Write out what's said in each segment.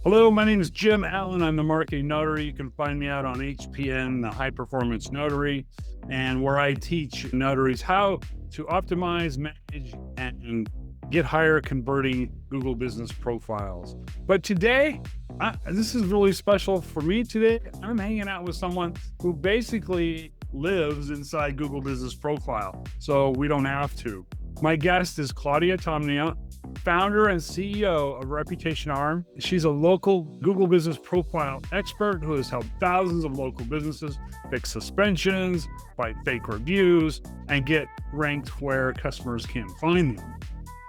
Hello, my name is Jim Allen. I'm the marketing notary. You can find me out on HPN, the High Performance Notary, and where I teach notaries how to optimize, manage, and get higher converting Google business profiles. But today, this is really special for me today. I'm hanging out with someone who basically lives inside Google Business Profile, so we don't have to. My guest is Claudia Tomnia, founder and CEO of Reputation Arm. She's a local Google Business Profile expert who has helped thousands of local businesses fix suspensions, fight fake reviews, and get ranked where customers can't find them.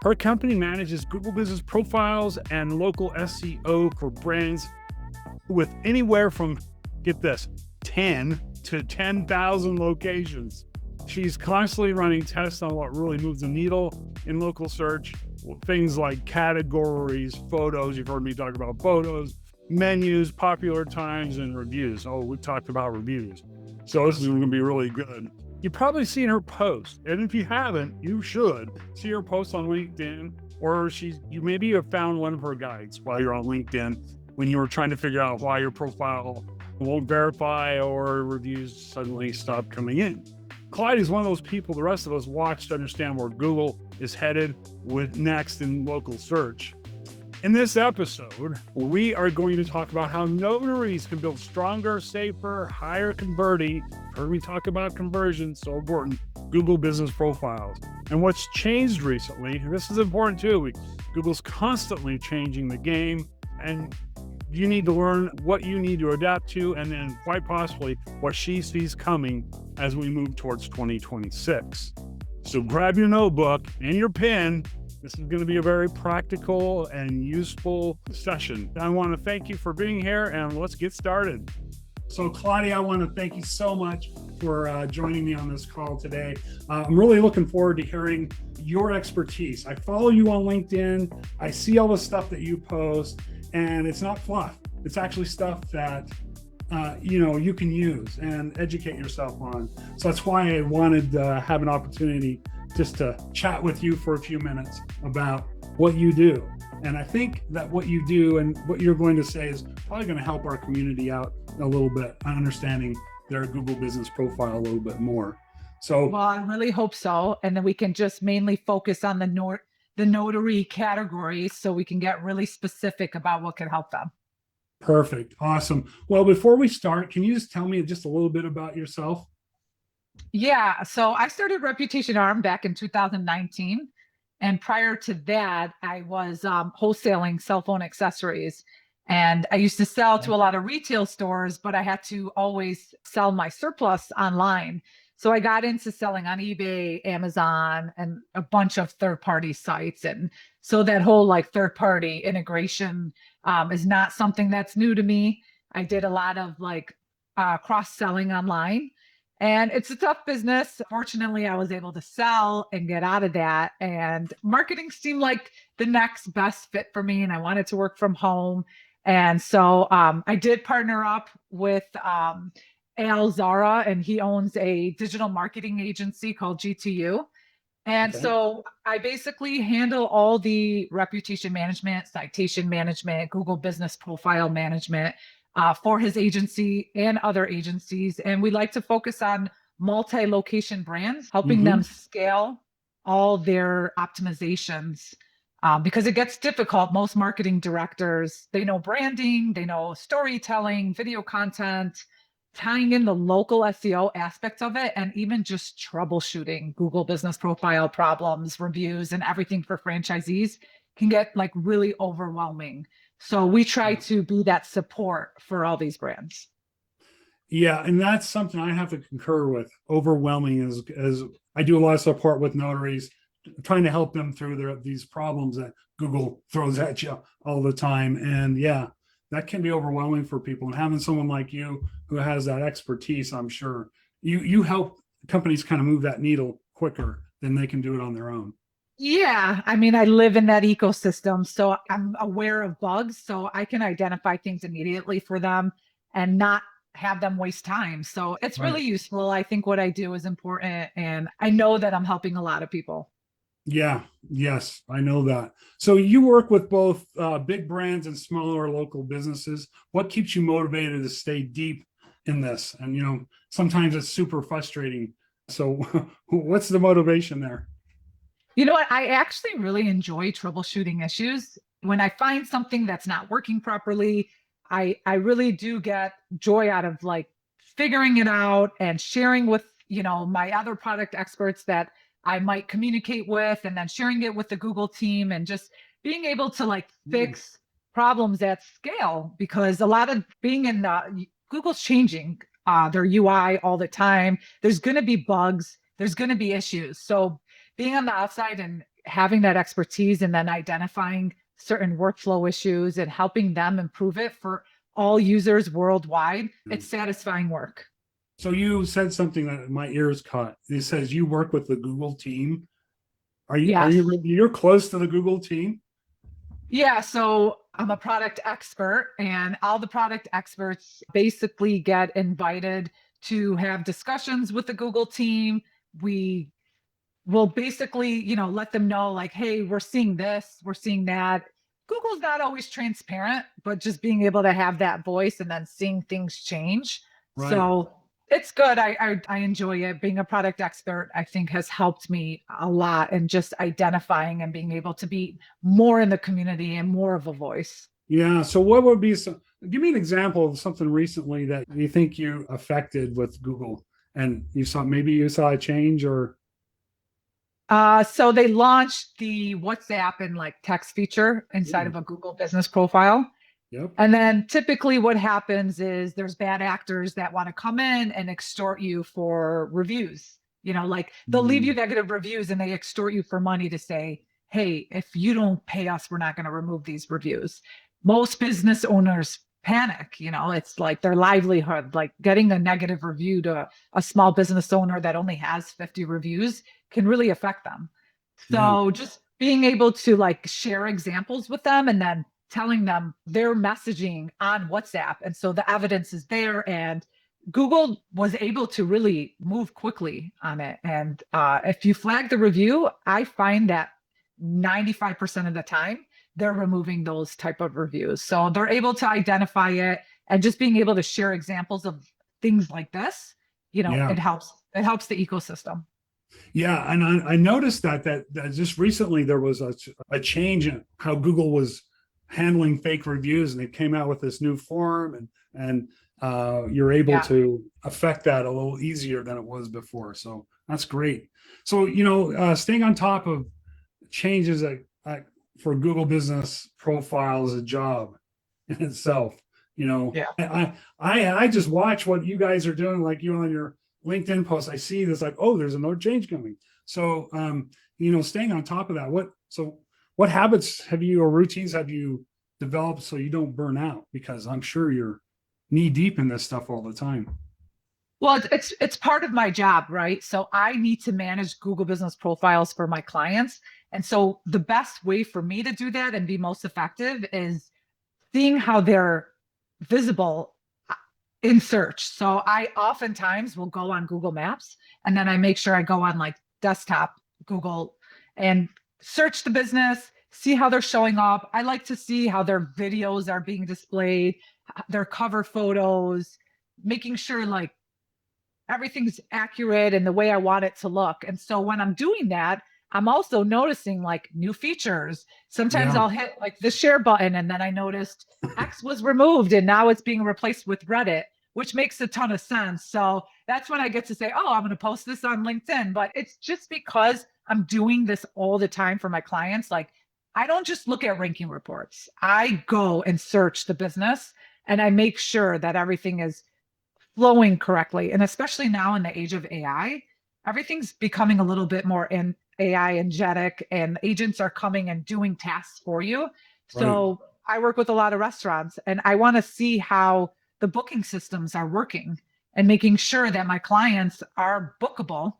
Her company manages Google Business Profiles and local SEO for brands with anywhere from, get this, 10 to 10,000 locations. She's constantly running tests on what really moves the needle in local search. Things like categories, photos, you've heard me talk about photos, menus, popular times, and reviews. Oh, we talked about reviews. So this is going to be really good. You've probably seen her post, and if you haven't, you should see her post on LinkedIn, or you maybe have found one of her guides while you're on LinkedIn when you were trying to figure out why your profile won't verify or reviews suddenly stop coming in. Clyde is one of those people the rest of us watch to understand where Google is headed with next in local search. In this episode, we are going to talk about how notaries can build stronger, safer, higher converting, heard me talk about conversion, so important, Google business profiles. And what's changed recently, this is important too, Google's constantly changing the game, and you need to learn what you need to adapt to, and then quite possibly what she sees coming as we move towards 2026. So grab your notebook and your pen. This is going to be a very practical and useful session. I want to thank you for being here, and let's get started. So Claudia, I want to thank you so much for joining me on this call today. I'm really looking forward to hearing your expertise. I follow you on LinkedIn. I see all the stuff that you post, and it's not fluff. It's actually stuff that you can use and educate yourself on. So that's why I wanted to have an opportunity just to chat with you for a few minutes about what you do. And I think that what you do and what you're going to say is probably going to help our community out a little bit on understanding their Google business profile a little bit more. So, well, I really hope so. And then we can just mainly focus on the notary categories so we can get really specific about what can help them. Perfect. Awesome. Well, before we start, can you just tell me just a little bit about yourself? Yeah. So I started Reputation Arm back in 2019. And prior to that, I was wholesaling cell phone accessories. And I used to sell to a lot of retail stores, but I had to always sell my surplus online. So I got into selling on eBay, Amazon, and a bunch of third-party sites. And so that whole third-party integration is not something that's new to me. I did a lot of cross-selling online. And it's a tough business. Fortunately, I was able to sell and get out of that. And marketing seemed like the next best fit for me. And I wanted to work from home. And so I did partner up with Al Zara, and he owns a digital marketing agency called GTU. And so I basically handle all the reputation management, citation management, Google business profile management for his agency and other agencies. And we like to focus on multi-location brands, helping them scale all their optimizations because it gets difficult. Most marketing directors, they know branding, they know storytelling, video content, tying in the local SEO aspects of it, and even just troubleshooting Google business profile problems, reviews, and everything for franchisees can get really overwhelming. So we try to be that support for all these brands. Yeah, and that's something I have to concur with. Overwhelming as I do a lot of support with notaries, trying to help them through these problems that Google throws at you all the time. And yeah, that can be overwhelming for people. And having someone like you who has that expertise, I'm sure you help companies kind of move that needle quicker than they can do it on their own. Yeah, I mean, I live in that ecosystem, so I'm aware of bugs, so I can identify things immediately for them and not have them waste time. So it's really useful. I think what I do is important, and I know that I'm helping a lot of people. Yeah, yes, I know that. So you work with both big brands and smaller local businesses. What keeps you motivated to stay deep in this? And sometimes it's super frustrating. So what's the motivation there? You know what? I actually really enjoy troubleshooting issues. When I find something that's not working properly, I really do get joy out of like figuring it out and sharing with, my other product experts that I might communicate with, and then sharing it with the Google team, and just being able to like fix problems at scale, because a lot of being in Google's changing their UI all the time. There's going to be bugs, there's going to be issues. So being on the outside and having that expertise, and then identifying certain workflow issues and helping them improve it for all users worldwide, it's satisfying work. So you said something that my ears caught. It says you work with the Google team. Yes. You're close to the Google team? Yeah, so I'm a product expert, and all the product experts basically get invited to have discussions with the Google team. We will basically, let them know like, hey, we're seeing this, we're seeing that. Google's not always transparent, but just being able to have that voice and then seeing things change. Right. So it's good. I enjoy it. Being a product expert, I think, has helped me a lot in just identifying and being able to be more in the community and more of a voice. Yeah. So what would be some, give me an example of something recently that you think you affected with Google and maybe you saw a change or. So they launched the WhatsApp and like text feature inside of a Google business profile. Yep. And then typically what happens is there's bad actors that want to come in and extort you for reviews. Like they'll leave you negative reviews and they extort you for money to say, hey, if you don't pay us, we're not going to remove these reviews. Most business owners panic, it's like their livelihood, like getting a negative review to a small business owner that only has 50 reviews can really affect them. Yeah. So just being able to like share examples with them, and then telling them their messaging on WhatsApp. And so the evidence is there, and Google was able to really move quickly on it. And if you flag the review, I find that 95% of the time they're removing those type of reviews. So they're able to identify it, and just being able to share examples of things like this, Yeah. it helps the ecosystem. Yeah. And I noticed that just recently there was a change in how Google was handling fake reviews, and they came out with this new form, and you're able Yeah. to affect that a little easier than it was before. So that's great. So staying on top of changes for Google Business Profile is a job in itself. Yeah. I just watch what you guys are doing, like on your LinkedIn post. I see this like, oh, there's another change coming. So staying on top of that. What habits or routines have you developed so you don't burn out? Because I'm sure you're knee deep in this stuff all the time. Well, it's part of my job, right? So I need to manage Google Business Profiles for my clients. And so the best way for me to do that and be most effective is seeing how they're visible in search. So I oftentimes will go on Google Maps, and then I make sure I go on like desktop Google and search the business, see how they're showing up. I like to see how their videos are being displayed, their cover photos, making sure like everything's accurate and the way I want it to look. And so when I'm doing that, I'm also noticing like new features. Sometimes Yeah. I'll hit like the share button, and then I noticed X was removed and now it's being replaced with Reddit, which makes a ton of sense. So that's when I get to say, oh, I'm going to post this on LinkedIn. But it's just because I'm doing this all the time for my clients. Like I don't just look at ranking reports, I go and search the business, and I make sure that everything is flowing correctly. And especially now in the age of AI, everything's becoming a little bit more in AI energetic, and agents are coming and doing tasks for you. Right. So I work with a lot of restaurants, and I want to see how the booking systems are working and making sure that my clients are bookable,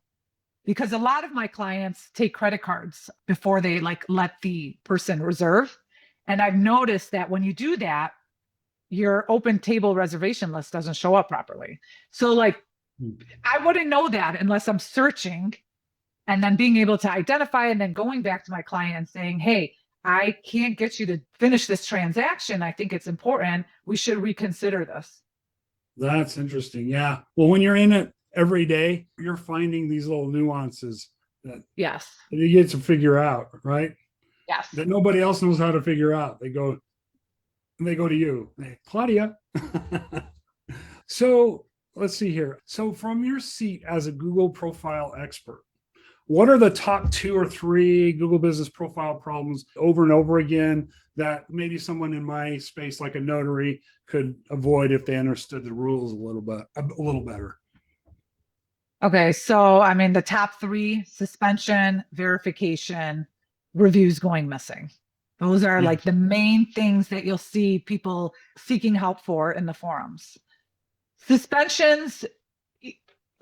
because a lot of my clients take credit cards before they like let the person reserve. And I've noticed that when you do that, your open table reservation list doesn't show up properly. So like I wouldn't know that unless I'm searching and then being able to identify and then going back to my client and saying, hey, I can't get you to finish this transaction. I think it's important. We should reconsider this. That's interesting. Yeah. Well, when you're in it every day, you're finding these little nuances that Yes. you get to figure out, right? Yes. That nobody else knows how to figure out. They go to you, hey, Claudia. So let's see here. So from your seat as a Google profile expert, what are the top 2 or 3 Google business profile problems over and over again that maybe someone in my space, like a notary, could avoid if they understood the rules a little better? Okay. So, I mean, the top 3: suspension, verification, reviews going missing. Those are Yeah. like the main things that you'll see people seeking help for in the forums. Suspensions,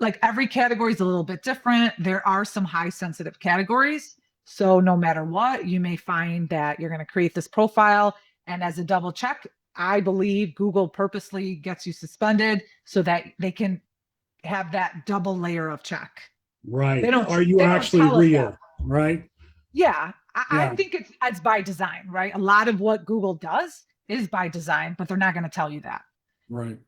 like every category is a little bit different. There are some high sensitive categories. So no matter what, you may find that you're going to create this profile, and as a double check, I believe Google purposely gets you suspended so that they can have that double layer of check. Right. They don't, Are you they don't actually tell us real? that. Right. Yeah, I Yeah. think it's by design, right? A lot of what Google does is by design, but they're not going to tell you that. Right.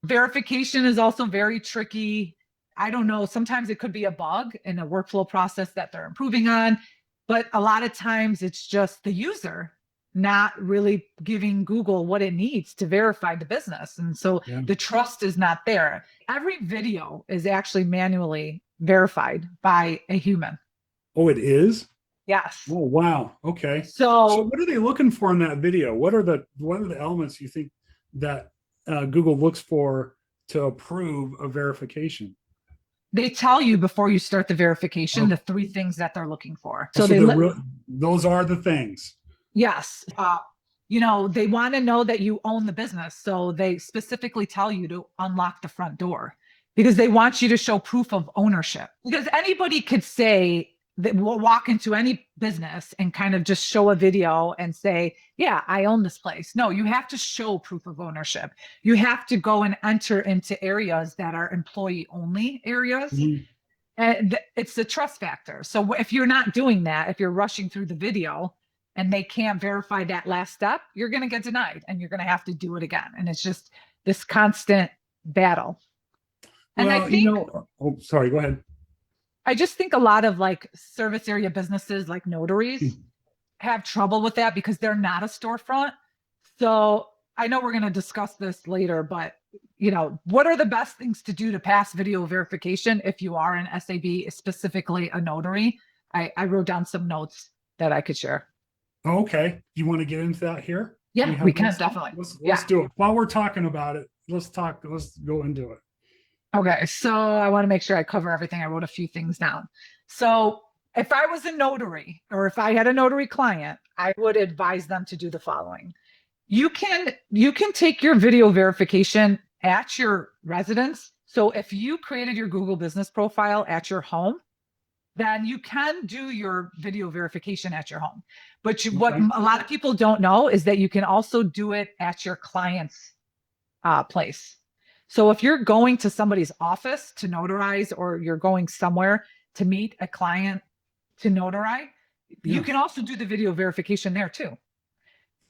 Verification is also very tricky. I don't know. Sometimes it could be a bug in a workflow process that they're improving on, but a lot of times it's just the user not really giving Google what it needs to verify the business. And so Yeah. the trust is not there. Every video is actually manually verified by a human. Oh, it is? Yes. Oh, wow. Okay. So So what are they looking for in that video? What are the elements you think that Google looks for to approve a verification? they tell you before you start the verification Oh, the 3 things that they're looking for. So so they those are the things. yes. They want to know that you own the business. So they specifically tell you to unlock the front door because they want you to show proof of ownership. Because anybody could say that will walk into any business and kind of just show a video and say, yeah, I own this place. No, you have to show proof of ownership. You have to go and enter into areas that are employee only areas. Mhm. And it's the trust factor. So if you're not doing that, if you're rushing through the video and they can't verify that last step, you're going to get denied and you're going to have to do it again. And it's just this constant battle. And Well, oh, sorry, go ahead. I just think a lot of like service area businesses like notaries have trouble with that because they're not a storefront. So I know we're going to discuss this later, but what are the best things to do to pass video verification if you are an SAB, specifically a notary? I wrote down some notes that I could share. Okay. You want to get into that here? Yeah, we can definitely. Let's do it. While we're talking about it, let's go into it. Okay. So I want to make sure I cover everything. I wrote a few things down. So if I was a notary or if I had a notary client, I would advise them to do the following. You can take your video verification at your residence. So if you created your Google business profile at your home, then you can do your video verification at your home. But what a lot of people don't know is that you can also do it at your client's place. So if you're going to somebody's office to notarize, or you're going somewhere to meet a client to notarize, you can also do the video verification there too.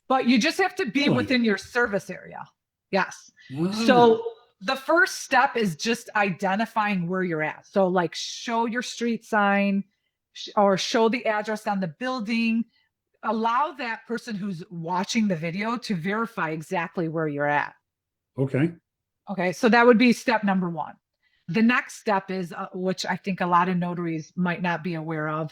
But you just have to be within your service area. Yes. So the first step is just identifying where you're at. So like show your street sign or show the address on the building. Allow that person who's watching the video to verify exactly where you're at. Okay. Okay. So that would be step number 1. The next step is, which I think a lot of notaries might not be aware of,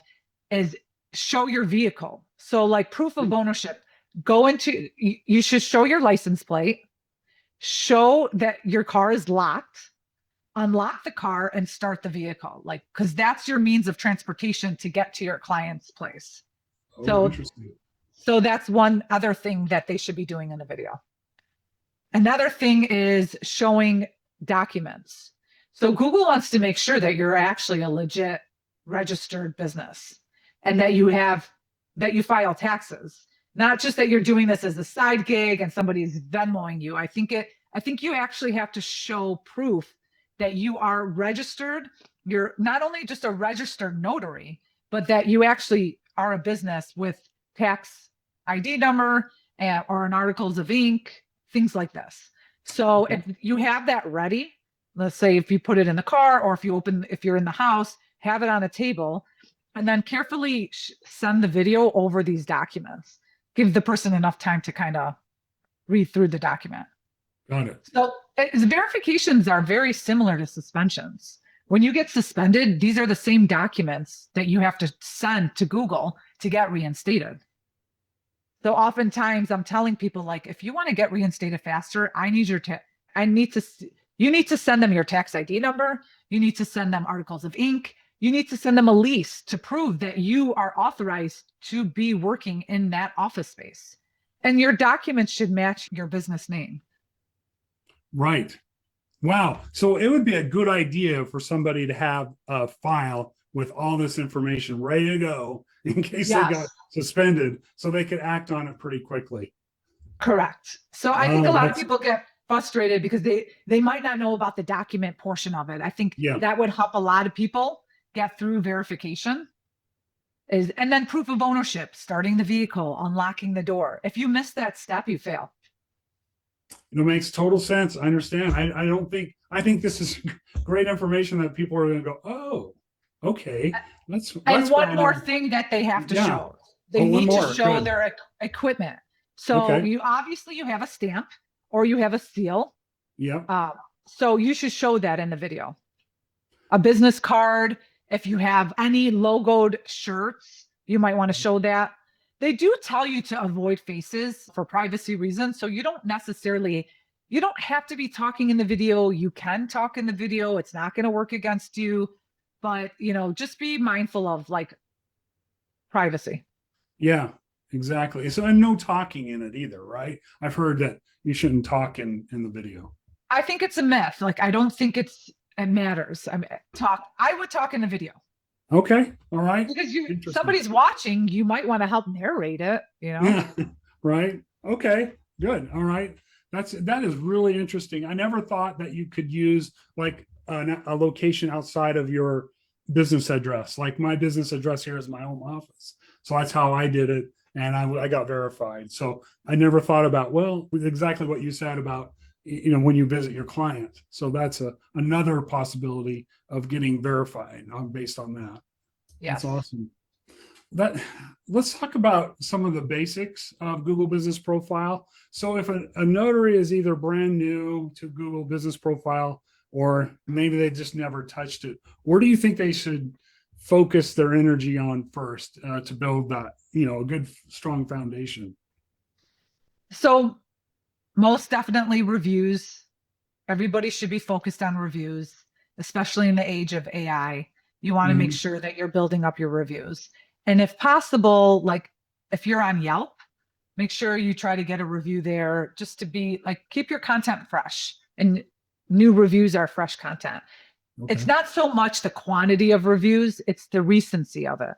is show your vehicle. So like proof of ownership. You should show your license plate, show that your car is locked, unlock the car and start the vehicle, like, because that's your means of transportation to get to your client's place. Oh, interesting. So that's one other thing that they should be doing in the video. Another thing is showing documents. So Google wants to make sure that you're actually a legit registered business and that you file taxes. Not just that you're doing this as a side gig and somebody's Venmoing you. I think you actually have to show proof that you are registered. You're not only just a registered notary, but that you actually are a business with tax ID number or an articles of ink, things like this. So if you have that ready, let's say if you put it in the car or if you're in the house, have it on a table, and then carefully send the video over these documents. Give the person enough time to kind of read through the document. Got it. So verifications are very similar to suspensions. When you get suspended, these are the same documents that you have to send to Google to get reinstated. So oftentimes I'm telling people, like, if you want to get reinstated faster, you need to send them your tax ID number. You need to send them articles of ink. You need to send them a lease to prove that you are authorized to be working in that office space. And your documents should match your business name. Right. Wow. So it would be a good idea for somebody to have a file with all this information ready to go in case they got suspended, so they could act on it pretty quickly. Correct. So I think a lot of people get frustrated because they might not know about the document portion of it. I think that would help a lot of people get through verification. And then proof of ownership, starting the vehicle, unlocking the door. If you miss that step, you fail. It makes total sense. I understand. I think this is great information that people are going to go, oh, okay. And one more thing that they have to show. They need to show their equipment. So you have a stamp or you have a seal. Yeah. So you should show that in the video. A business card. If you have any logoed shirts, you might want to show that. They do tell you to avoid faces for privacy reasons. So you don't have to be talking in the video. You can talk in the video. It's not going to work against you, but just be mindful of like privacy. Yeah, exactly. So, and no talking in it either, right? I've heard that you shouldn't talk in the video. I think it's a myth. Like, I don't think it matters. I would talk in the video. Okay. All right. Because somebody's watching, you might want to help narrate it, Right. Okay. Good. All right. That is really interesting. I never thought that you could use like a location outside of your business address. Like my business address here is my home office. So that's how I did it. And I got verified. So I never thought about, exactly what you said about, when you visit your client. So that's another possibility of getting verified based on that. Yes. That's awesome. Let's talk about some of the basics of Google Business Profile. So if a notary is either brand new to Google Business Profile, or maybe they just never touched it, where do you think they should focus their energy on first to build that, a good, strong foundation? So most definitely reviews. Everybody should be focused on reviews, especially in the age of AI. You want to make sure that you're building up your reviews. And if possible, like if you're on Yelp, make sure you try to get a review there just to be like, keep your content fresh. And new reviews are fresh content. Okay. It's not so much the quantity of reviews, it's the recency of it.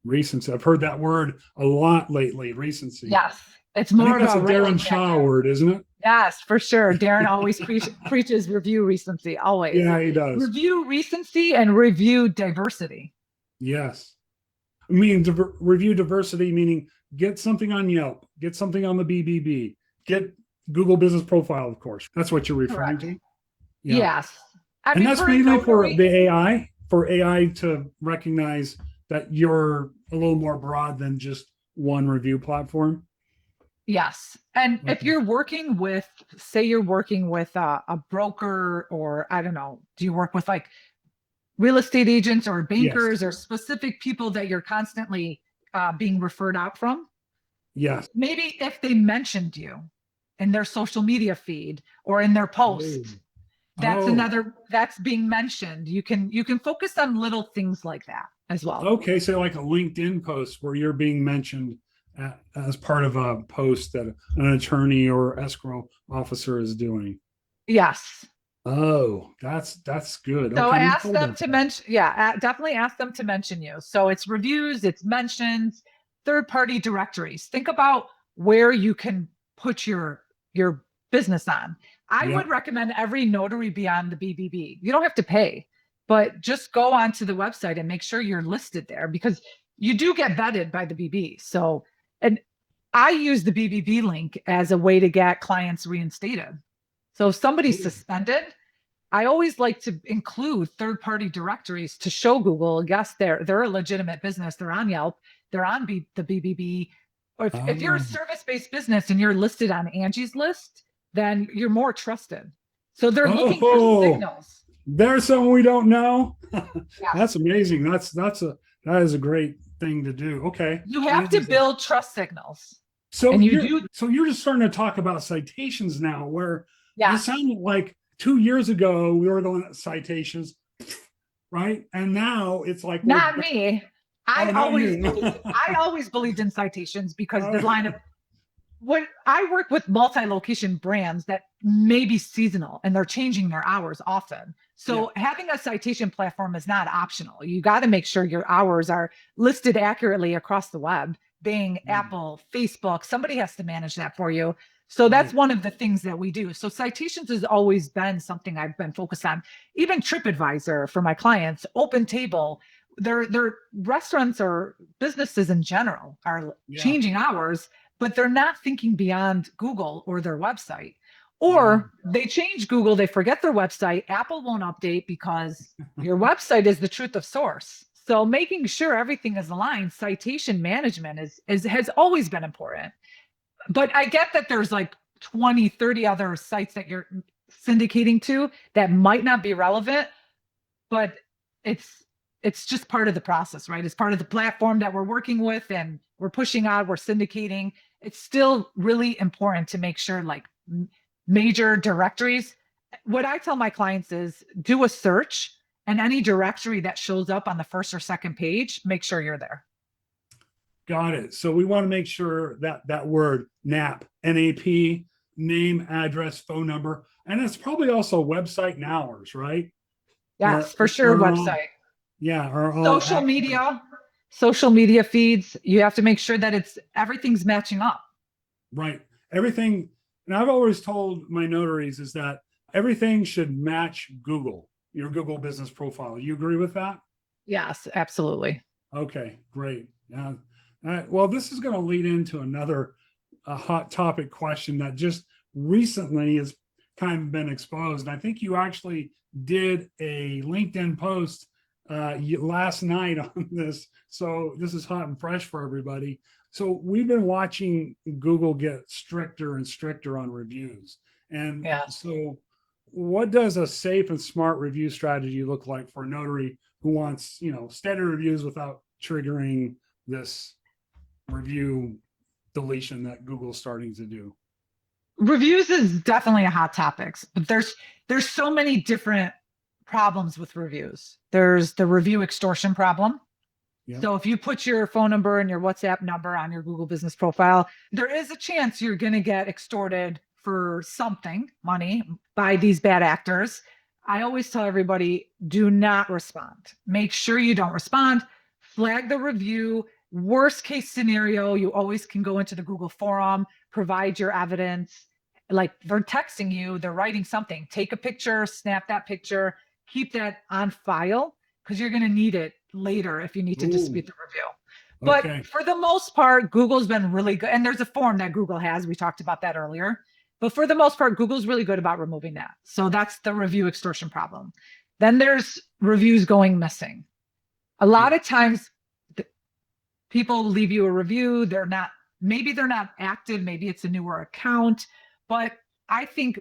Recency. I've heard that word a lot lately, recency. Yes. It's more of a Darren Shaw word, isn't it? Yes, for sure. Darren always preaches review recency, always. Yeah, he does. Review recency and review diversity. Yes. I mean, review diversity, meaning get something on Yelp, get something on the BBB, get Google Business Profile, of course. That's what you're referring to? Yeah. Yes. And that's mainly for the AI, to recognize that you're a little more broad than just one review platform. Yes. And if you're working with, say you're working with a broker, or I don't know, do you work with like real estate agents or bankers or specific people that you're constantly being referred out from? Yes. Maybe if they mentioned you in their social media feed or in their post, that's being mentioned. You can focus on little things like that as well. Okay. So like a LinkedIn post where you're being mentioned as part of a post that an attorney or escrow officer is doing. Yes. Oh, that's good. So ask them to mention, definitely ask them to mention you. So it's reviews, it's mentions, third-party directories. Think about where you can put your business on. I Yeah. would recommend every notary be on the BBB. You don't have to pay, but just go onto the website and make sure you're listed there, because you do get vetted by the BB. So, and I use the BBB link as a way to get clients reinstated. So if somebody's suspended, I always like to include third-party directories to show Google, yes, they're a legitimate business. They're on Yelp. They're on the BBB. Or if you're a service-based business and you're listed on Angie's list, then you're more trusted. So they're looking for signals. There's something we don't know. Yeah. That's amazing. That is a great thing to do. Okay. You have to build trust signals. So and you're just starting to talk about citations now, where Yeah. it sounded like 2 years ago we were going citations, right? And now it's like Not me. I not always believed in citations, because the line of when I work with multi-location brands that may be seasonal and they're changing their hours often. So having a citation platform is not optional. You got to make sure your hours are listed accurately across the web. Bing, Apple, Facebook, somebody has to manage that for you. So that's one of the things that we do. So citations has always been something I've been focused on. Even TripAdvisor for my clients, OpenTable, their restaurants or businesses in general are changing hours, but they're not thinking beyond Google or their website. Or they change Google, they forget their website. Apple won't update because your website is the truth of source. So making sure everything is aligned, citation management has always been important. But I get that there's like 20, 30 other sites that you're syndicating to that might not be relevant, but it's just part of the process, right? It's part of the platform that we're working with and we're pushing out, we're syndicating. It's still really important to make sure, like major directories. What I tell my clients is do a search, and any directory that shows up on the first or second page, make sure you're there. Got it. So we want to make sure that that word NAP, NAP, name, address, phone number, and it's probably also website and hours, right? Yes, for sure. Website. Yeah. Or social media feeds. You have to make sure that everything's matching up. Right. Everything. And I've always told my notaries is that everything should match Google, your Google business profile. You agree with that? Yes, absolutely. Okay, great. Well, this is going to lead into another hot topic question that just recently has kind of been exposed. I think you actually did a LinkedIn post last night on this. So this is hot and fresh for everybody. So we've been watching Google get stricter and stricter on reviews. And so what does a safe and smart review strategy look like for a notary who wants, steady reviews without triggering this review deletion that Google's starting to do? Reviews is definitely a hot topic, but there's so many different problems with reviews. There's the review extortion problem. Yeah. So if you put your phone number and your WhatsApp number on your Google business profile, there is a chance you're going to get extorted for something, money, by these bad actors. I always tell everybody, do not respond. Make sure you don't respond. Flag the review. Worst case scenario, you always can go into the Google forum, provide your evidence. Like they're texting you, they're writing something. Take a picture, snap that picture, keep that on file, because you're going to need it later if you need to dispute the review. But for the most part, Google's been really good. And there's a form that Google has. We talked about that earlier. But for the most part, Google's really good about removing that. So that's the review extortion problem. Then there's reviews going missing. A lot of times people leave you a review. Maybe they're not active. Maybe it's a newer account. But I think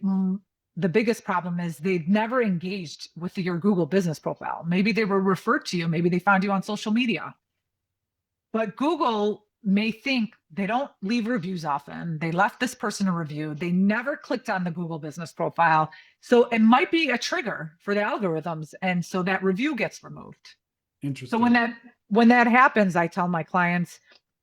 the biggest problem is they've never engaged with your Google business profile. Maybe they were referred to you. Maybe they found you on social media. But Google may think they don't leave reviews often. They left this person a review. They never clicked on the Google business profile. So it might be a trigger for the algorithms. And so that review gets removed. Interesting. So when that happens, I tell my clients,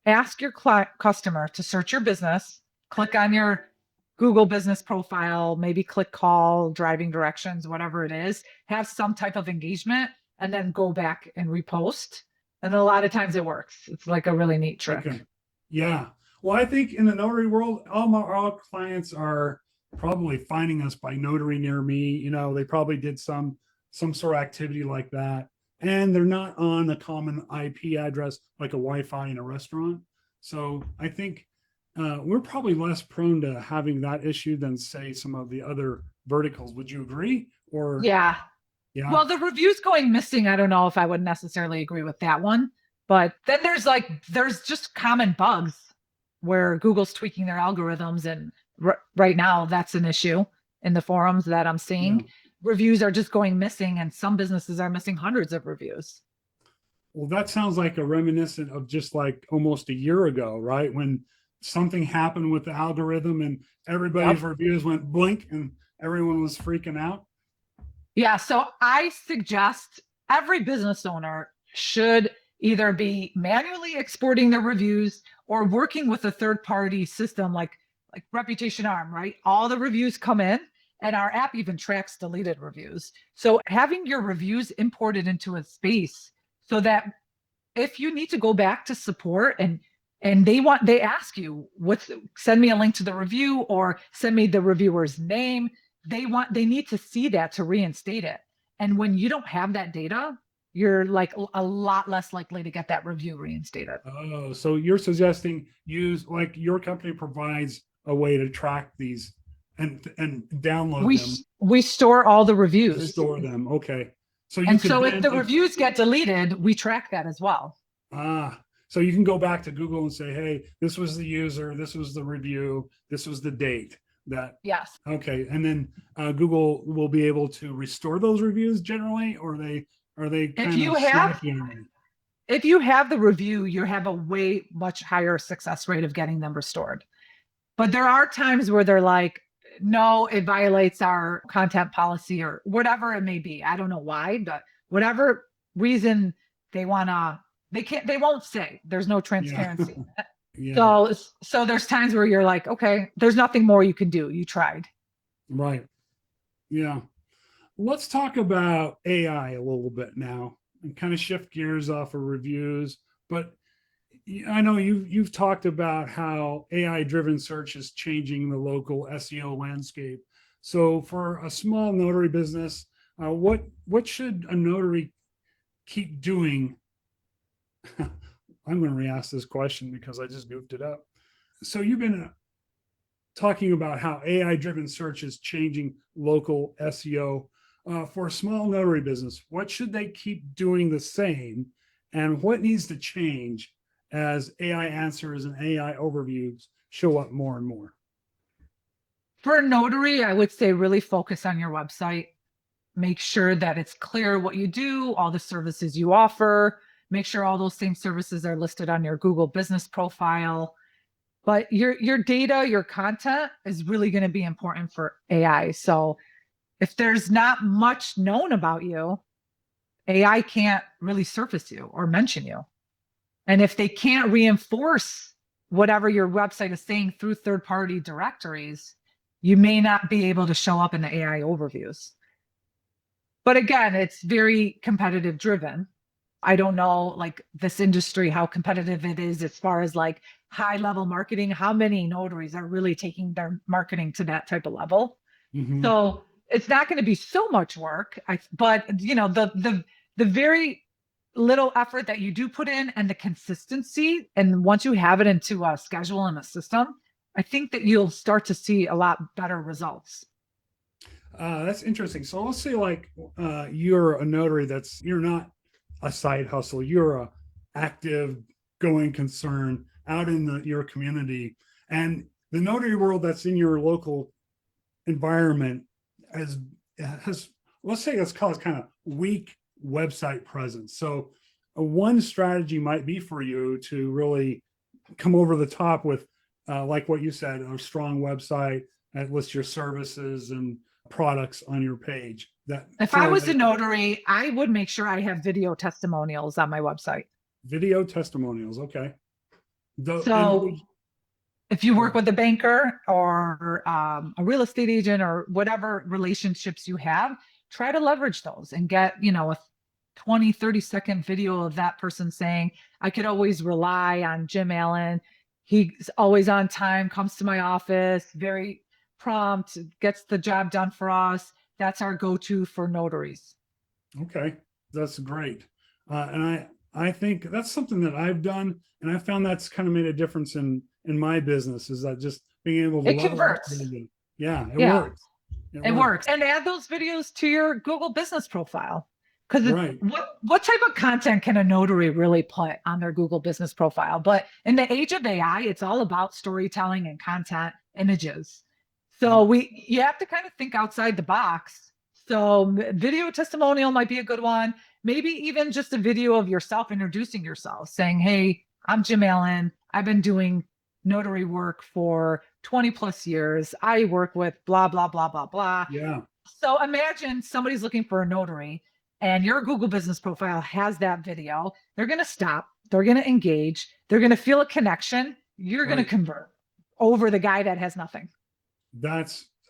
ask your customer to search your business, click on your Google business profile, maybe click call, driving directions, whatever it is, have some type of engagement, and then go back and repost. And a lot of times it works. It's like a really neat trick. Okay. Yeah. Well, I think in the notary world, all clients are probably finding us by notary near me. You know, they probably did some sort of activity like that. And they're not on a common IP address like a Wi-Fi in a restaurant. So I think we're probably less prone to having that issue than say some of the other verticals. Would you agree? Or Yeah. yeah, Well, the reviews going missing, I don't know if I would necessarily agree with that one. But then there's just common bugs where Google's tweaking their algorithms. And right now, that's an issue in the forums that I'm yeah. seeing. Reviews are just going missing, and some businesses are missing hundreds of reviews. Well, that sounds like a reminiscent of just like almost a year ago, right? When something happened with the algorithm and everybody's Yep. reviews went blink and everyone was freaking out. Yeah. So I suggest every business owner should either be manually exporting their reviews or working with a third party system like Reputation Arm, right? All the reviews come in, and our app even tracks deleted reviews. So having your reviews imported into a space so that if you need to go back to support and they ask you send me a link to the review or send me the reviewer's name, they need to see that to reinstate it. And when you don't have that data, you're like a lot less likely to get that review reinstated. Oh, so you're suggesting use like your company provides a way to track these and download we them, we store all the reviews, store them. Okay. So you and could so if then the reviews get deleted, we track that as well. so you can go back to Google and say, hey, this was the user, this was the review, this was the date that Yes. okay, and then Google will be able to restore those reviews generally, or are they if kind of you have snappy on it? if you have the review, you have a way much higher success rate of getting them restored. But there are times where they're like, no, it violates our content policy or whatever it may be. I don't know why, but whatever reason they won't say. There's no Yeah, transparency. yeah, So there's times where you're like, okay, there's nothing more you can do. You tried. right, yeah. Let's talk about AI a little bit now and kind of shift gears off of reviews. But I know you've talked about how AI driven search is changing the local SEO landscape. So for a small notary business, what should a notary keep doing? I'm going to re-ask this question because I just goofed it up. So you've been talking about how AI driven search is changing local SEO. For a small notary business, what should they keep doing the same? And what needs to change as AI answers and AI overviews show up more and more? For a notary, I would say really focus on your website. Make sure that it's clear what you do, all the services you offer. Make sure all those same services are listed on your Google business profile. But your data, your content is really going to be important for AI. So if there's not much known about you, AI can't really surface you or mention you. And if they can't reinforce whatever your website is saying through third-party directories, you may not be able to show up in the AI overviews. But again, it's very competitive driven. I don't know like this industry, how competitive it is as far as like high level marketing, how many notaries are really taking their marketing to that type of level. Mm-hmm. So it's not going to be so much work. But you know, the very little effort that you do put in and the consistency, and once you have it into a schedule and a system, I think that you'll start to see a lot better results. That's interesting. So let's say like you're a notary you're not a side hustle. You're a active going concern out in your community, and the notary world that's in your local environment has let's say let's call it kind of weak website presence. So one strategy might be for you to really come over the top with like what you said, a strong website that lists your services and products on your page that If I was a notary, I would make sure I have video testimonials on my website. video testimonials. Okay. So if you work with a banker or a real estate agent or whatever relationships you have, try to leverage those and get, you know, a 20, 30-second video of that person saying, I could always rely on Jim Allen. He's always on time, comes to my office, very prompt, gets the job done for us. That's our go-to for notaries. Okay, that's great. And I think that's something that I've done, and I found that's kind of made a difference in my business. Is that just being able to It level up? converts. Yeah, it Yeah, works. It it works. works. And add those videos to your Google business profile. Because Right. what type of content can a notary really put on their Google business profile? But in the age of AI, it's all about storytelling and content, images. So you have to kind of think outside the box. So video testimonial might be a good one. Maybe even just a video of yourself introducing yourself, saying, "Hey, I'm Jim Allen. I've been doing notary work for 20 plus years. I work with blah, blah, blah, blah, blah." Yeah. So imagine somebody's looking for a notary and your Google business profile has that video. They're going to stop. They're going to engage. They're going to feel a connection. You're going to Right. convert over the guy that has nothing.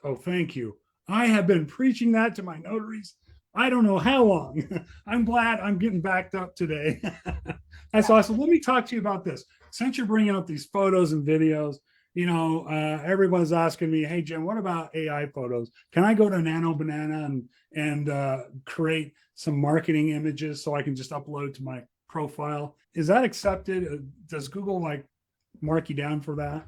Oh, thank you. I have been preaching that to my notaries. I don't know how long. I'm glad I'm getting backed up today. That's awesome. Let me talk to you about this. Since you're bringing up these photos and videos, everyone's asking me, "Hey, Jim, what about AI photos? Can I go to Nano Banana and create some marketing images so I can just upload to my profile?" Is that accepted? Does Google mark you down for that?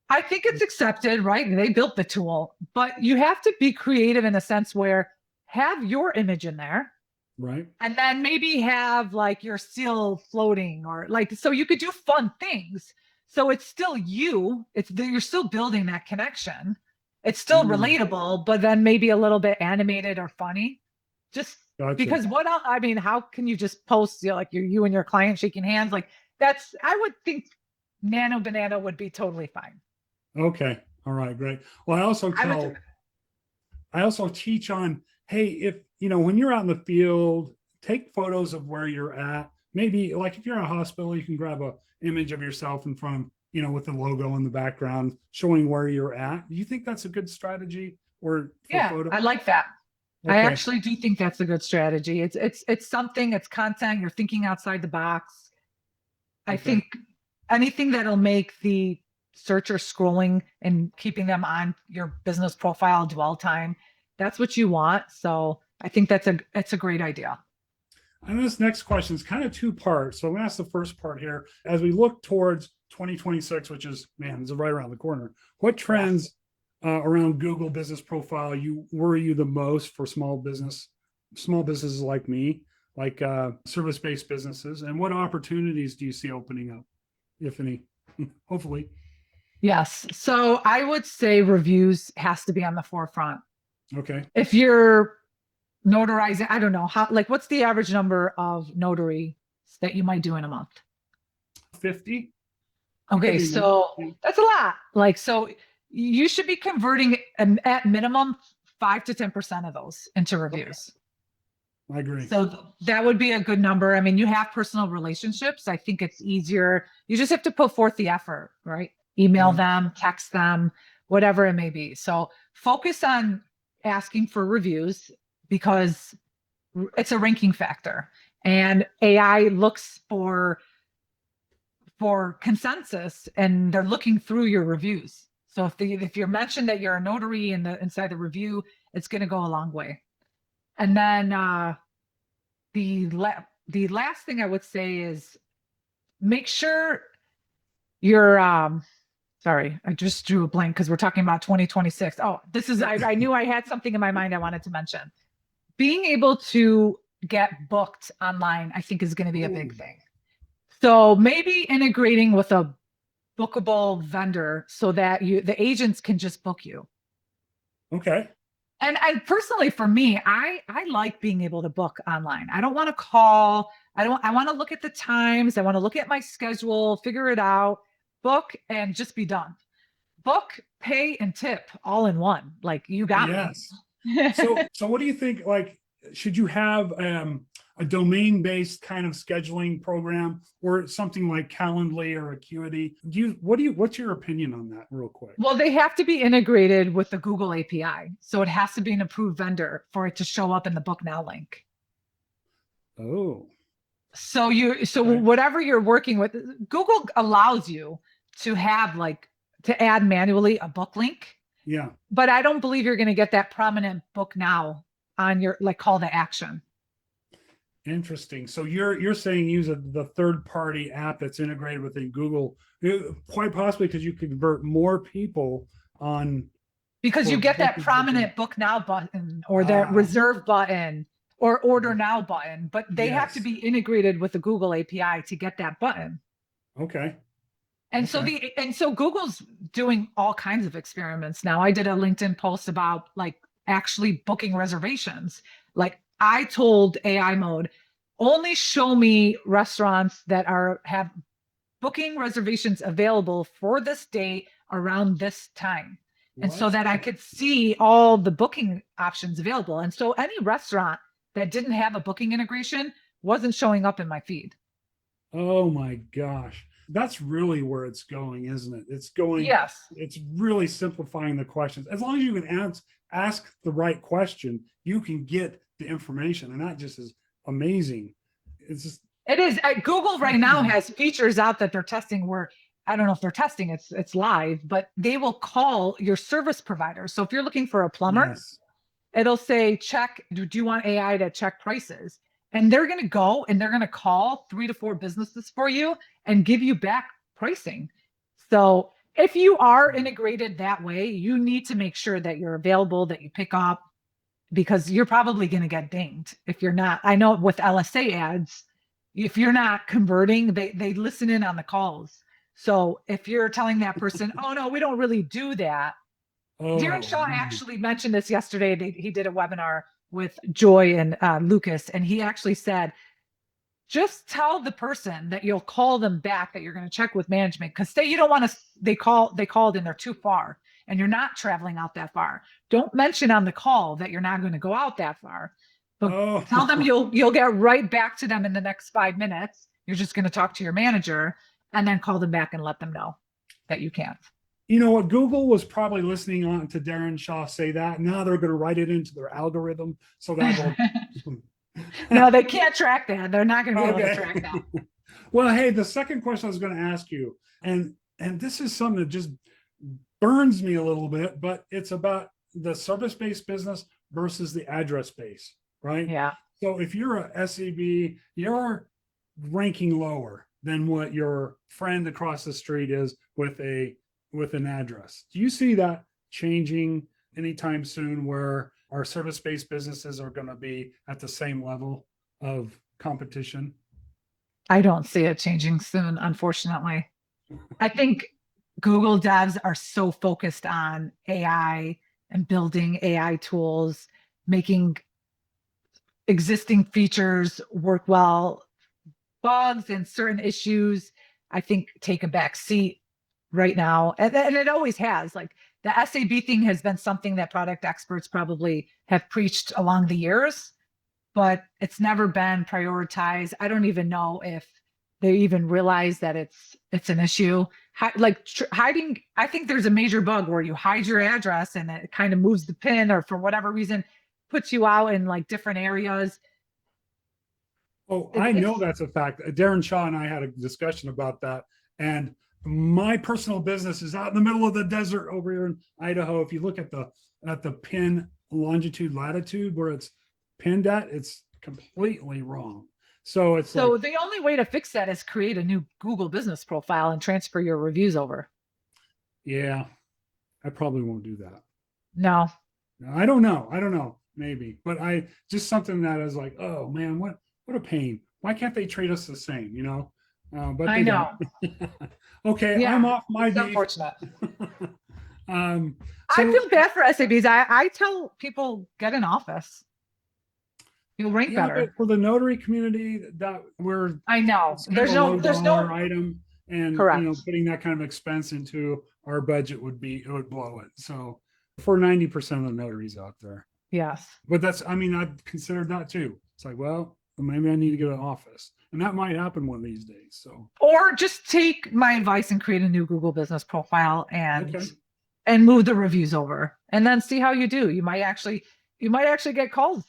I think it's accepted, right? They built the tool, but you have to be creative in a sense where have your image in there. Right. And then maybe have you're still floating or so you could do fun things. So it's still you. You're still building that connection. It's still relatable, but then maybe a little bit animated or funny. Just Gotcha. because what else? I mean, how can you just post you and your client shaking hands? I would think Nano Banana would be totally fine. Okay. All right. Great. Well, I also teach on, hey, if when you're out in the field, take photos of where you're at. Maybe if you're in a hospital, you can grab a image of yourself in front of, with the logo in the background showing where you're at. Do you think that's a good strategy Yeah, photo? I like that. Okay. I actually do think that's a good strategy. It's something, it's content, you're thinking outside the box. I think anything that'll make the searcher scrolling and keeping them on your business profile dwell time, that's what you want. So I think it's a great idea. And this next question is kind of two parts. So I'm going to ask the first part here. As we look towards 2026, which is, man, is right around the corner, what trends around Google business profile worry you the most for small businesses like me, service-based businesses, and what opportunities do you see opening up, if any? Hopefully. Yes. So I would say reviews has to be on the forefront. Okay. If you're notarizing, I don't know what's the average number of notaries that you might do in a month? 50. Okay, so that's a lot. So you should be converting at minimum 5 to 10% of those into reviews. I agree. So that would be a good number. I mean, you have personal relationships. I think it's easier. You just have to put forth the effort, right? Email them, text them, whatever it may be. So focus on asking for reviews because it's a ranking factor. And AI looks for consensus and they're looking through your reviews. So if you're mentioned that you're a notary inside the review, it's going to go a long way. And then the last thing I would say is make sure you're sorry, I just drew a blank because we're talking about 2026. Oh, I knew I had something in my mind I wanted to mention. Being able to get booked online, I think, is going to be a big thing. So maybe integrating with a bookable vendor so that the agents can just book you. Okay. And personally, for me, I like being able to book online. I don't want to call. I want to look at the times. I want to look at my schedule, figure it out, book, and just be done. Book, pay, and tip all in one. You got me. So what do you think? Should you have a domain-based kind of scheduling program or something like Calendly or Acuity? What's your opinion on that real quick? Well, they have to be integrated with the Google API. So it has to be an approved vendor for it to show up in the Book Now link. Oh. So whatever you're working with, Google allows you to have to add manually a book link. Yeah. But I don't believe you're going to get that prominent book now on your like call to action. Interesting. So you're saying use the third party app that's integrated within Google, quite possibly because you convert more people on Because you for get that bookings within. prominent book now button or that Ah, reserve button or order now button, but they have to yes. be integrated with the Google API to get that button. Okay. And so Okay. Google's doing all kinds of experiments now. I did a LinkedIn post about like actually booking reservations. Like I told AI mode, only show me restaurants that have booking reservations available for this date around this time. And so What? that I could see all the booking options available. And so any restaurant that didn't have a booking integration wasn't showing up in my feed. Oh my gosh. That's really where it's going, isn't it? Yes. It's really simplifying the questions. As long as you can ask the right question, you can get the information. And that just is amazing. It's just, It is. Google right now has features out that they're testing where I don't know if they're testing, it's live, but they will call your service provider. So if you're looking for a plumber, yes. it'll say, check, do you want AI to check prices? And they're going to go and they're going to call 3 to 4 businesses for you and give you back pricing. So if you are integrated that way, you need to make sure that you're available, that you pick up, because you're probably going to get dinged if you're not. I know with LSA ads, if you're not converting, they listen in on the calls. So if you're telling that person, oh no, we don't really do that. Darren Oh, Shaw man. actually mentioned this yesterday. He did a webinar with Joy and Lucas, and he actually said, just tell the person that you'll call them back, that you're going to check with management. Because say you don't want to, they called and they're too far and you're not traveling out that far. Don't mention on the call that you're not going to go out that far, but tell them Oh, you'll get right back to them in the next 5 minutes. You're just going to talk to your manager and then call them back and let them know that you can't. you know what? Google was probably listening on to Darren Shaw say that. Now they're going to write it into their algorithm. So that'll. No, they can't track that. They're not going to be able to Okay. track that. Well, hey, the second question I was going to ask you, and this is something that just burns me a little bit, but it's about the service-based business versus the address-based, right? Yeah. So if you're a SEB, you're ranking lower than what your friend across the street is with an address. Do you see that changing anytime soon where our service-based businesses are going to be at the same level of competition? I don't see it changing soon, unfortunately. I think Google devs are so focused on AI and building AI tools, making existing features work well. Bugs and certain issues, I think, take a back seat right now. And it always has. Like the SAB thing has been something that product experts probably have preached along the years, but it's never been prioritized. I don't even know if they even realize that it's an issue. Hiding, I think there's a major bug where you hide your address and it kind of moves the pin, or for whatever reason puts you out in like different areas. Oh, It, I know it's that's a fact. Darren Shaw and I had a discussion about that. And my personal business is out in the middle of the desert over here in Idaho. If you look at the pin longitude latitude where it's pinned at, it's completely wrong. So it's like, So the only way to fix that is create a new Google business profile and transfer your reviews over. yeah, I probably won't do that. No, I don't know. I don't know. Maybe, but I just something that is like, oh man, what a pain. Why can't they treat us the same? But I they don't. know. Okay, I'm Yeah, off my it's beef. unfortunate. um, I so feel bad for SABs. I tell people get an office. You'll rank yeah, but better. for the notary community, that we're I know. it's kind of a low There's dollar no item, and correct. putting that kind of expense into our budget it would blow it. So for 90% of the notaries out there, Yes. but I mean, I've considered that too. It's like, well, maybe I need to get an office, and that might happen one of these days. So Or just take my advice and create a new Google business profile okay, and move the reviews over and then see how you do. You might actually get calls.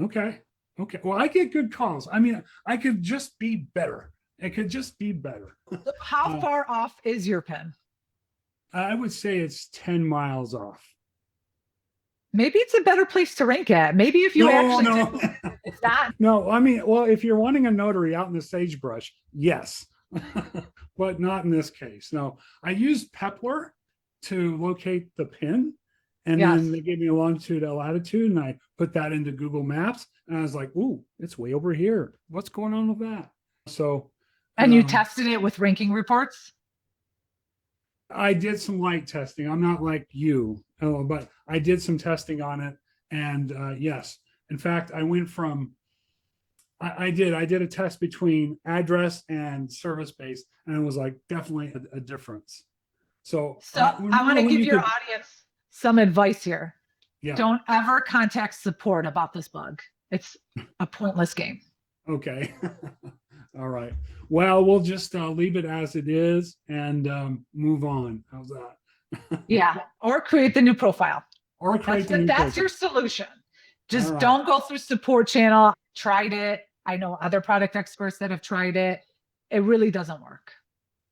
okay, okay. Well, I get good calls. I mean, I could just be better. It could just be better. How Uh, far off is your pin? I would say it's 10 miles off. Maybe it's a better place to rank at. Maybe if you actually No. it's not. No, I mean, well, if you're wanting a notary out in the sagebrush, yes, but not in this case. No, I used Pepler to locate the pin, and then Yes. they gave me a longitude, a latitude, and I put that into Google Maps, and I was like, "Ooh, it's way over here. What's going on with that?" So, And you tested it with ranking reports? I did some light testing. I'm not like you, but I did some testing on it, and yes, in fact, I went from I did a test between address and service base, and it was like definitely a difference. So So I want to give your audience some advice here. Yeah. Don't ever contact support about this bug. It's a pointless game. Okay. All right. Well, we'll just leave it as it is and move on. How's that? Yeah. Or create the new profile. Or create the new That's profile. your solution. Just right. Don't go through support channel. Tried it. I know other product experts that have tried it. It really doesn't work.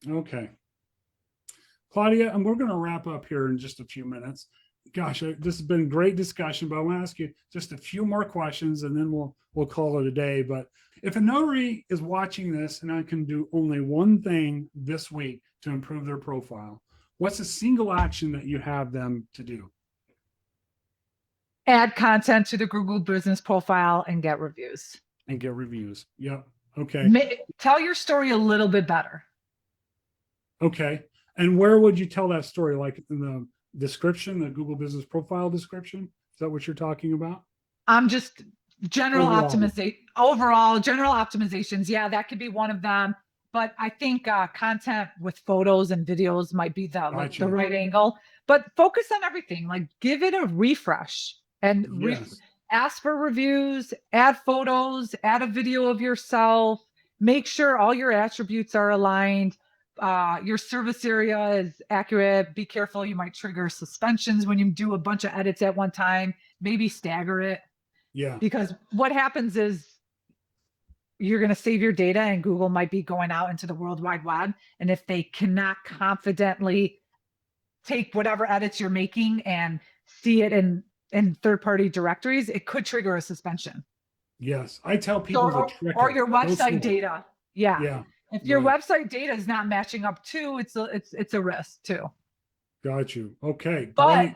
Okay. Claudia, and we're going to wrap up here in just a few minutes. Gosh, this has been great discussion, but I want to ask you just a few more questions and then we'll call it a day. But if a notary is watching this and I can do only one thing this week to improve their profile, what's a single action that you have them to do? Add content to the Google business profile and get reviews. And get reviews. Yep. Okay. Tell your story a little bit better. Okay. And where would you tell that story? Like in the description, the Google business profile description? Is that what you're talking about? I'm just general optimization, overall general optimizations. Yeah, that could be one of them. But I think content with photos and videos might be the right angle. But focus on everything. Like give it a refresh and ask for reviews, add photos, add a video of yourself. Make sure all your attributes are aligned. Your service area is accurate. Be careful. You might trigger suspensions when you do a bunch of edits at one time. Maybe stagger it. Yeah. Because what happens is you're going to save your data and Google might be going out into the World Wide Web. And if they cannot confidently take whatever edits you're making and see it in third-party directories, it could trigger a suspension. Yes. I tell people or your website data. Yeah. Yeah. If your website data is not matching up too, it's a risk too. Got you. Okay. But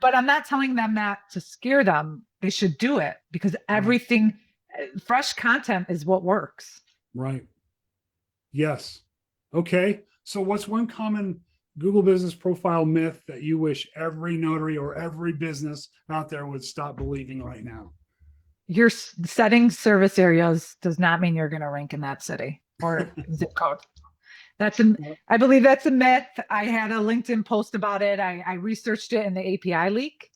I'm not telling them that to scare them. They should do it because everything, fresh content is what works. Right. Yes. Okay. So what's one common Google business profile myth that you wish every notary or every business out there would stop believing right now? Your setting service areas does not mean you're going to rank in that city or zip code. I believe that's a myth. I had a LinkedIn post about it. I researched it in the API leak,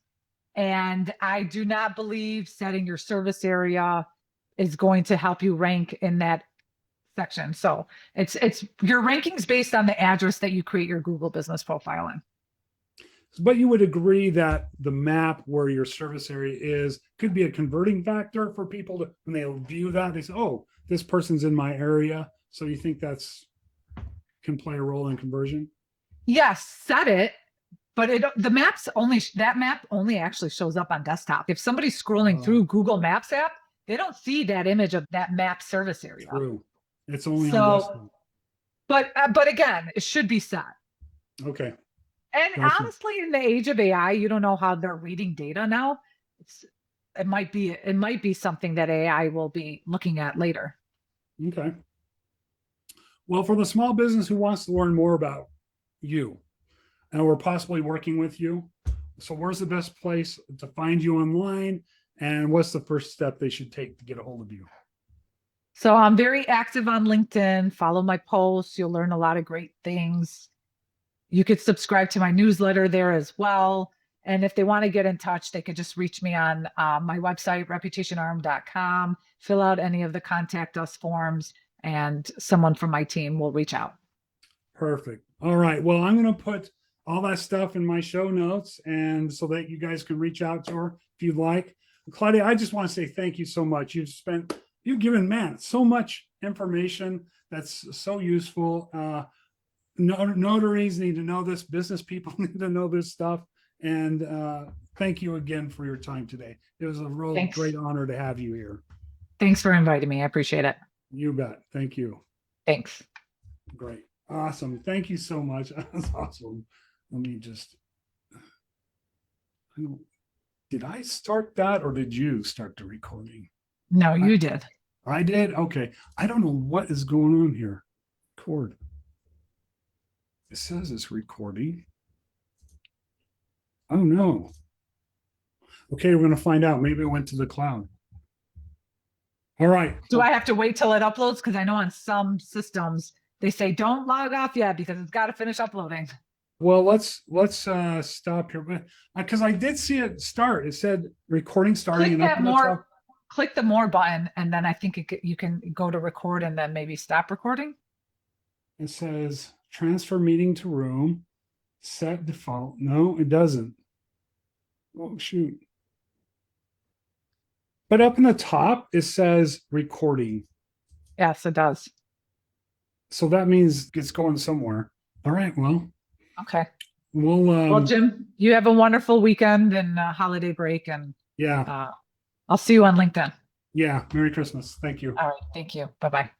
and I do not believe setting your service area is going to help you rank in that section. So it's your rankings based on the address that you create your Google business profile in. But you would agree that the map where your service area is could be a converting factor for people to, when they view that, they say, oh, this person's in my area. So you think that's can play a role in conversion? Yes, set it, but that map only actually shows up on desktop. If somebody's scrolling through Google Maps app, they don't see that image of that map service area. True. It's only on desktop. But again, it should be set. Okay. And honestly, in the age of AI, you don't know how they're reading data now. It might be something that AI will be looking at later. Okay. Well, for the small business who wants to learn more about you, and we're possibly working with you, so where's the best place to find you online, and what's the first step they should take to get a hold of you? So I'm very active on LinkedIn. Follow my posts. You'll learn a lot of great things. You could subscribe to my newsletter there as well. And if they want to get in touch, they could just reach me on my website, reputationarm.com, fill out any of the contact us forms, and someone from my team will reach out. Perfect. All right. Well, I'm going to put all that stuff in my show notes, and so that you guys can reach out to her if you'd like. Claudia, I just want to say thank you so much. You've given, man, so much information that's so useful. Notaries need to know this. Business people need to know this stuff. And thank you again for your time today. It was a real Thanks. great honor to have you here. Thanks for inviting me. I appreciate it. You bet. Thank you. Thanks. Great. Awesome. Thank you so much. That's awesome. Let me just, did I start that or did you start the recording? No, you did. I did? Okay. I don't know what is going on here. Record. It says it's recording. Oh no. Okay, we're going to find out. Maybe it went to the cloud. All right. Do I have to wait till it uploads? Because I know on some systems they say don't log off yet because it's got to finish uploading. Well, let's stop here, because I did see it start. It said recording starting. Click that more. Click the more button, and then I think you can go to record and then maybe stop recording. It says transfer meeting to room, set default. No, it doesn't. Oh shoot. But up in the top, it says recording. Yes, it does. So that means it's going somewhere. All right. Well. Okay. Well, Jim, you have a wonderful weekend and holiday break, and yeah, I'll see you on LinkedIn. Yeah. Merry Christmas. Thank you. All right. Thank you. Bye-bye.